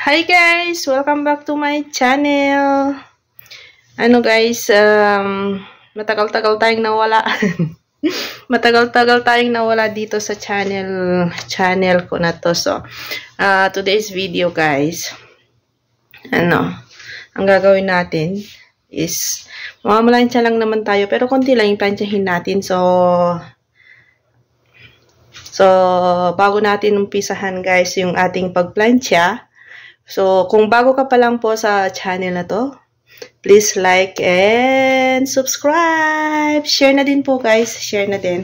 Hi guys! Welcome back to my channel. Guys, matagal-tagal tayong nawala. Matagal-tagal tayong nawala dito sa channel ko na to. So, today's video guys, ang gagawin natin is, mamamalansya lang naman tayo, pero konti lang yung plansyahin natin. So, bago natin umpisahan guys yung ating pagplansya, so, kung bago ka pa lang po sa channel na to, please like and subscribe. Share na din po guys. Share na din.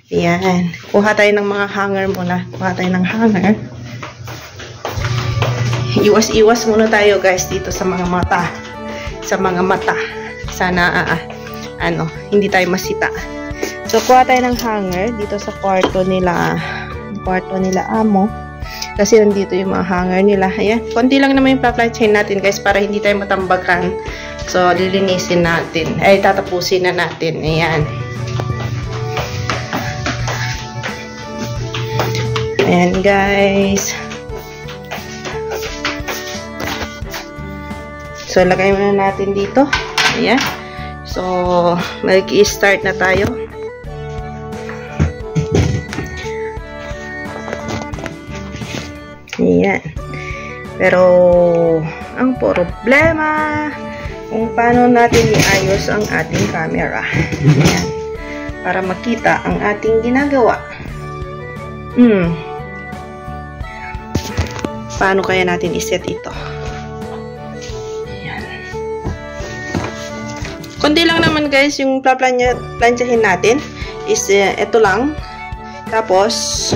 Ayan. Kuha tayo ng mga hanger muna. Kuha tayo ng hanger. Iwas-iwas muna tayo guys dito sa mga mata. Sa mga mata. Sana, hindi tayo masita. So, kuha tayo ng hanger dito sa kwarto nila amo. Kasi nandito yung mga hanger nila. Ayan. Konti lang naman yung pa-plansyahin natin guys para hindi tayo matambakan. So, lilinisin natin. Ay, tatapusin na natin. Ayan. Ayan guys. So, lagay muna natin dito. Ayan. So, mag-i-start na tayo. Ayan. Pero, ang problema, kung paano natin iayos ang ating camera. Ayan. Para makita ang ating ginagawa. Paano kaya natin iset ito? Ayan. Kundi lang naman guys, yung plansyahin natin is ito lang. Tapos,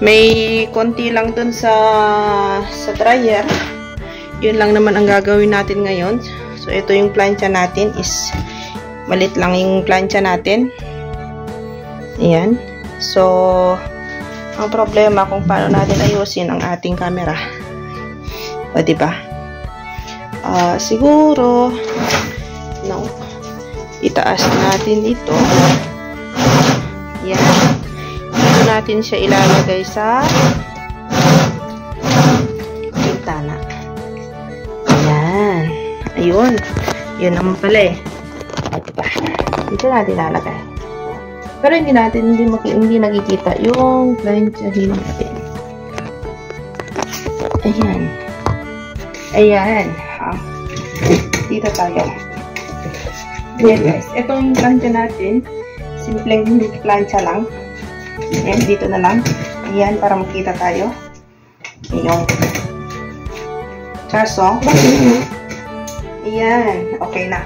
may konti lang dun sa dryer. Yun lang naman ang gagawin natin ngayon. So, ito yung plancha natin is malit lang yung plancha natin. Ayan. So, ang problema kung paano natin ayusin ang ating camera. O, diba? Siguro, itaas natin ito. Ayan. Dito natin siya ilalagay sa bintana. Ayan. Ayun. Yun naman pala eh. Diba? Dito natin ilalagay. Pero hindi nakikita yung plansyahin natin. Ayan. Ayan. Dito tayo. Ayan guys. Ito yung plansya natin. Simpleng plansya lang. Ayan, dito na lang. Ayan, para makita tayo. Ayan. Kaso, ayan, okay na.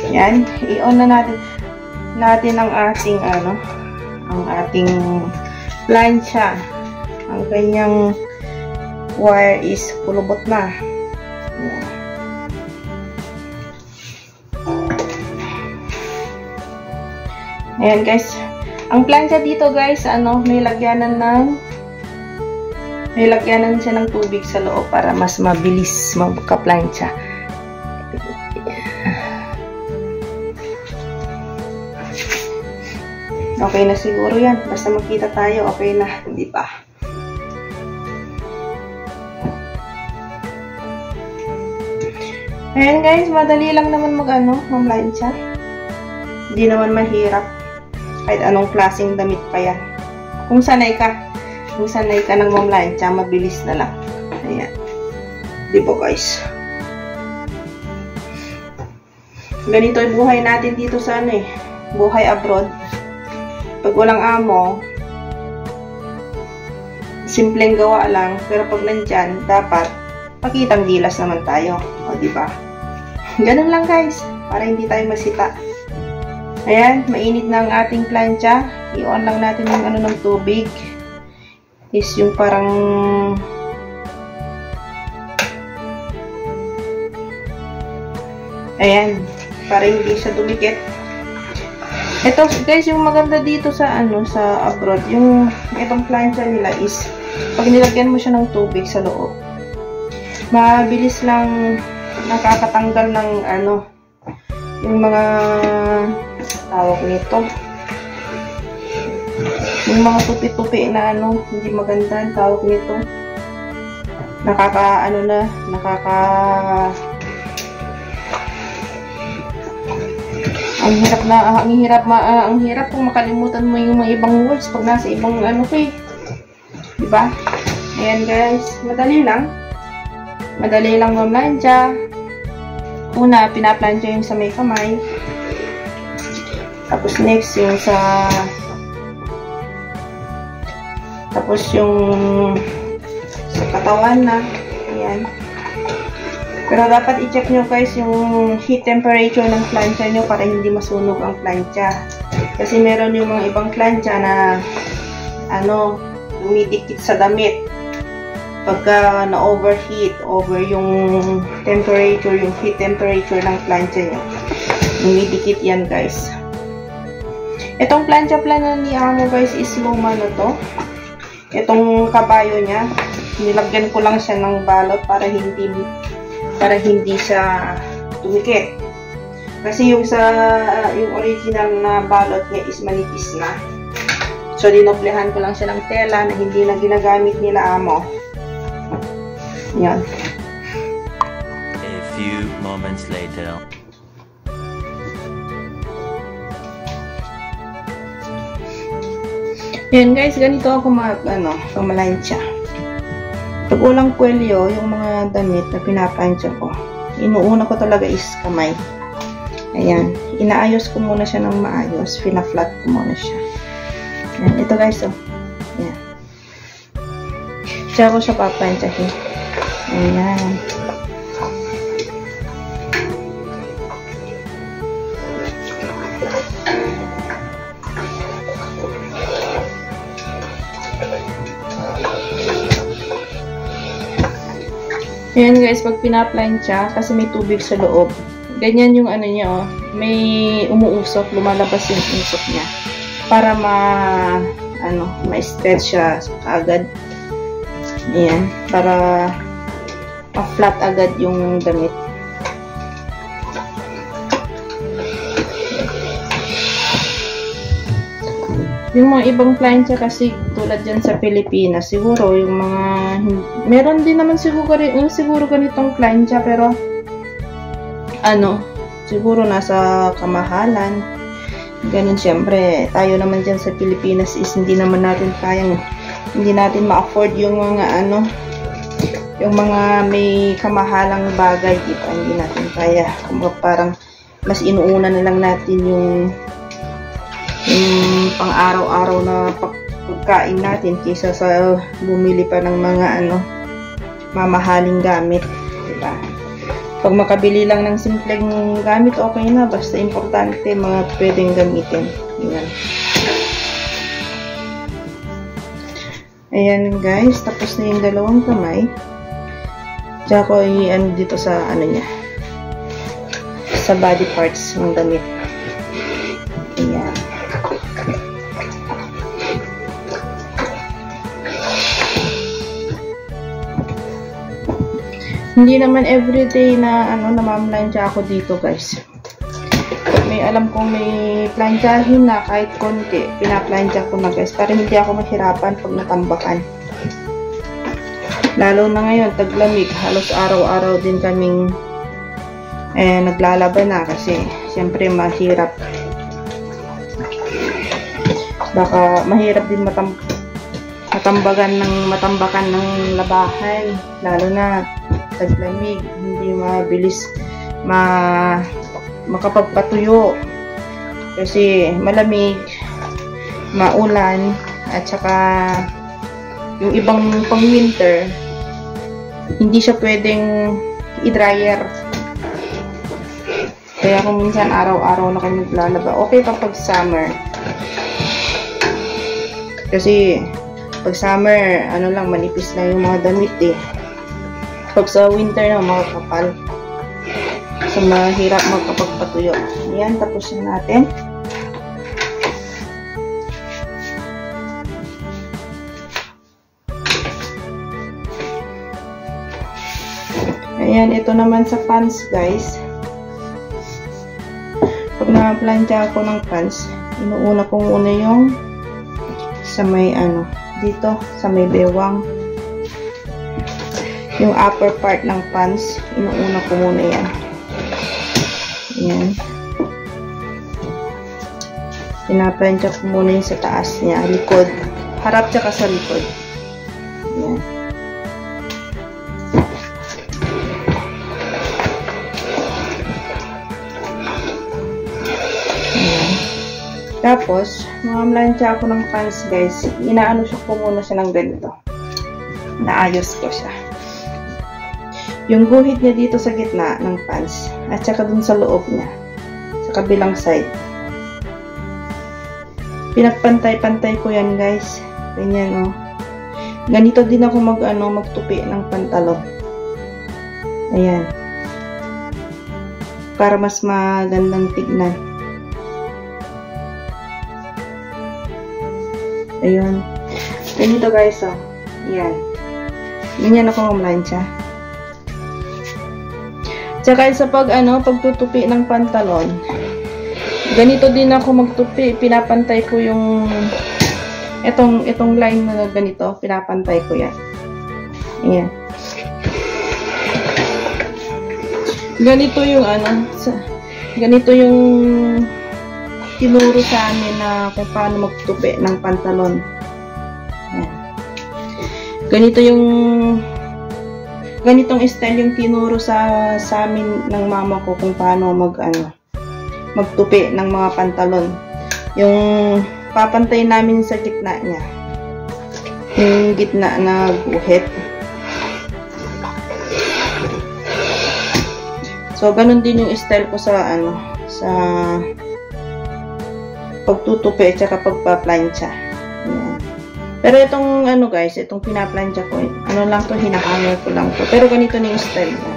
Ayan, i-on na natin ang ating, ang ating plancha. Ang kanyang wire is kulubot na. Ayan. Ayan guys. Ang plancha dito guys, may lagyanan siya ng tubig sa loob para mas mabilis magka-plancha. Okay na siguro yan. Basta makita tayo, okay na. Hindi pa. Ayan guys, madali lang naman mag-plancha. Hindi naman mahirap. Kahit anong klaseng damit pa yan. Kung sanay ka ng mamlansya, mabilis na lang. Ayan. Di ba guys? Ganito yung buhay natin dito sa buhay abroad. Pag walang amo, simpleng gawa lang. Pero pag nandyan, dapat pakitang gilas naman tayo. O di ba? Ganun lang guys. Para hindi tayo masita. Ayan, mainit na ang ating plancha. I-on lang natin yung ng tubig. Is yung parang ayan, para hindi siya dumikit. Ito guys, yung maganda dito sa sa abroad, yung itong plancha nila is pag nilagyan mo siya ng tubig sa loob, mabilis lang nakakatanggal ng yung mga tawag nito. Yung mga tupi-tupi na ano, hindi maganda ang tawag nito. Ang hirap kung makalimutan mo yung mga ibang words pag nasa ibang ano ko eh. Diba? Ayan guys, madali lang mamlansya. Una, pinaplansya yung sa may kamay. Tapos next yung sa katawan na. Ayan. Pero dapat i-check nyo guys yung heat temperature ng plancha nyo para hindi masunog ang plancha. Kasi meron yung mga ibang plancha na ano, dumidikit sa damit. Pagka na-overheat, over yung temperature, yung heat temperature ng plancha nyo. Dumidikit yan guys. Itong plancha ni Amo guys is luma na to. Itong kabayo niya, nilagyan ko lang siya ng balot para hindi siya tumikit. Kasi yung original na balot niya is manipis na. So dinoblehan ko lang siya ng tela na hindi na ginagamit nila Amo. Yan. A few moments later. Yan guys, ganito ako mamalansya. Pag ulang kwelyo, yung mga damit na pinaplansya ko, inuuna ko talaga is kamay. Ayan, inaayos ko muna siya ng maayos, pina-flat ko muna siya. Ayan, ito guys, oh. Ayan. Siya ko siya paplansyahin. Ayan. Ayan guys, pag pinaplansya, kasi may tubig sa loob. Ganyan yung ano niya, oh. May umuusok, lumalabas yung usok niya. Para ma-stretch siya agad. Ayan, para ma-flat agad yung damit. Yung mga ibang plansya kasi tulad dyan sa Pilipinas, siguro yung mga meron din naman siguro ganitong plansya, pero siguro nasa kamahalan. Ganun, syempre tayo naman dyan sa Pilipinas is hindi natin ma-afford yung mga yung mga may kamahalang bagay, diba? Hindi natin kaya. Parang mas inuuna na lang natin yung pang-araw-araw na pagkain natin kaysa sa bumili pa ng mga mamahaling gamit, diba? Pag makabili lang ng simpleng gamit, okay na, basta importante mga pwedeng gamitin. Ayan. Ayan guys, tapos na yung dalawang kamay. Tsaka ko dito sa niya, sa body parts ng damit. Ayan. Hindi naman everyday na namamlansya ako dito guys. Pag may alam kong may plansyahin na kahit konti, pinaplansya ko na guys, para hindi ako mahirapan pag natambakan. Lalo na ngayon, taglamig, halos araw-araw din kaming naglalaban na kasi siyempre mahirap. Baka mahirap din matambakan ng labahan, lalo na taglamig, hindi mabilis makapagpatuyo kasi malamig, maulan, at saka yung ibang pang winter hindi siya pwedeng i-dryer, kaya kung minsan araw-araw na kayo naglalaba. Okay pa pag summer, kasi pag summer lang, manipis na yung mga damit eh. Pag sa winter na, makakapal. So, mahirap magkapagpatuyo. Ayan, tapos na natin. Ayan, ito naman sa pants, guys. Pag na-plansya ako ng pants, inuuna ko muna yung sa may ano, dito, sa may bewang. Yung upper part ng pants, inuuna ko muna yan. Ayan. Pinaplantya ko muna yung sa taas niya, likod. Harap tsaka sa likod. Ayan. Ayan. Tapos, mamlansya ako ng pants guys. Inaano ko muna siya ng ganito. Naayos ko siya. Yung guhit niya dito sa gitna ng pants. At saka dun sa loob niya. Sa kabilang side. Pinagpantay-pantay ko yan guys. Ganyan, oh. Ganito din ako magtupi ng pantalon. Ayan. Para mas magandang tignan. Ayun. Ganito guys, oh. Ayan. Ganyan ako mamlansya. Tsaka sa pagtutupi ng pantalon. Ganito din ako magtupi. Pinapantay ko yung itong line na ganito. Pinapantay ko yan. Ayan. Ganito yung ganito yung tinuro sa amin na kung paano magtupi ng pantalon. Ayan. Ganitong style yung tinuro sa amin ng mama ko kung paano magtupi ng mga pantalon. Yung papantay namin sa gitna niya. Yung gitna na guhit. So, ganun din yung style ko sa sa pagtutupi at saka pagpa-plancha. Ayan. Pero itong guys, itong pinaplancha ko, lang to, hinahanger ko lang to. Pero ganito na yung style niya.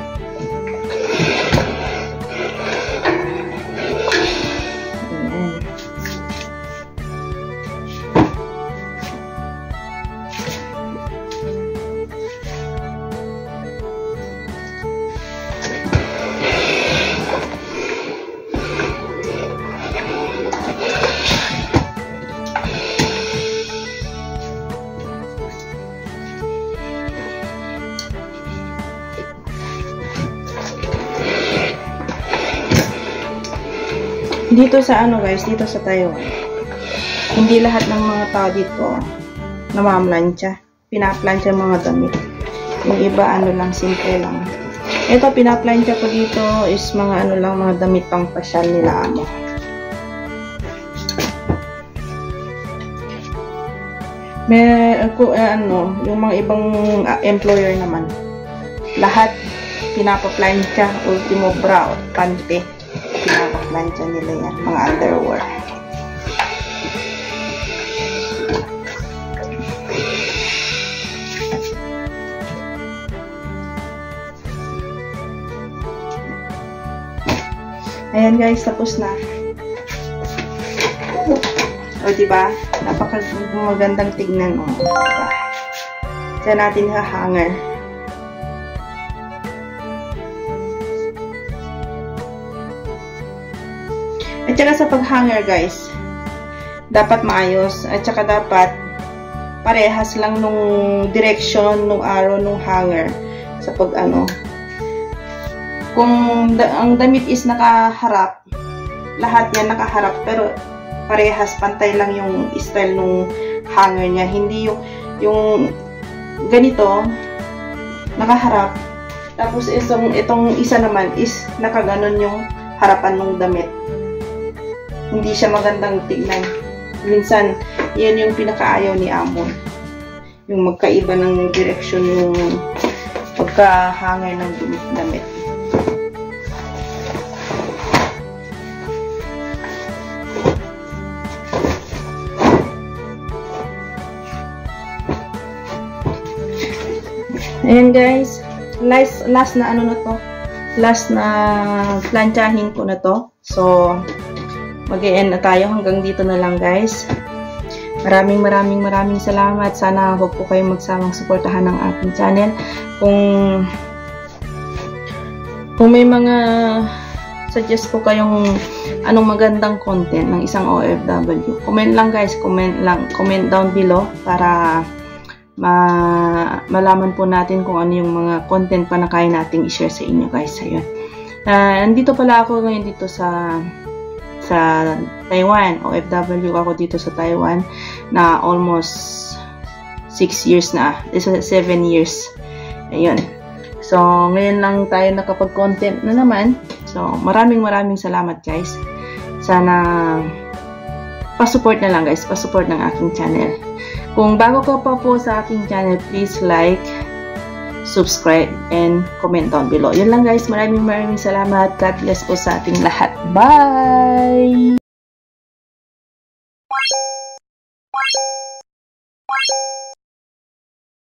Dito sa guys, dito sa Taiwan, hindi lahat ng mga tao dito namamlansya. Pinaplansya mga damit. Yung iba lang, simple lang. Ito pinaplansya ko dito is mga mga damit pang pasyal nila amo. Yung mga ibang employer naman, lahat pinapaplansya, ultimo bra, pante. Pinapaplansya nila yan, mga underwear. Ayan guys, tapos na. O diba? Napaka-magandang tignan. O, diba? Diyan natin hahanger. At saka sa pag-hanger guys, dapat maayos. At saka dapat parehas lang nung direction, nung arrow, nung hanger. Sa pag kung ang damit is nakaharap, lahat yan nakaharap, pero parehas, pantay lang yung style nung hanger niya. Hindi yung ganito, nakaharap. Tapos itong isa naman is nakaganon yung harapan ng damit. Hindi siya magandang tignan. Minsan, yan yung pinakaayaw ni Amon. Yung magkaiba ng direction yung pagkahanger ng damit. Ayan guys, last na last na planchahin ko na to. So, mag-e-end na tayo. Hanggang dito na lang guys. Maraming salamat. Sana huwag po kayong magsamang suportahan ng aking channel. Kung may mga suggest po kayong anong magandang content ng isang OFW, comment lang guys, comment down below para malaman po natin kung ano yung mga content pa na kaya nating i-share sa inyo guys. Ayun. Nandito pala ako ngayon dito sa Taiwan. OFW ako dito sa Taiwan na almost 6 years na. 7 years. Ayun. So, ngayon lang tayo nakapag-content na naman. So, maraming salamat guys. Sana pa-support na lang guys. Pa-support ng aking channel. Kung bago ka pa po sa aking channel, please like, subscribe, and comment down below. Yun lang guys. Maraming salamat. God bless po sa ating lahat. Bye!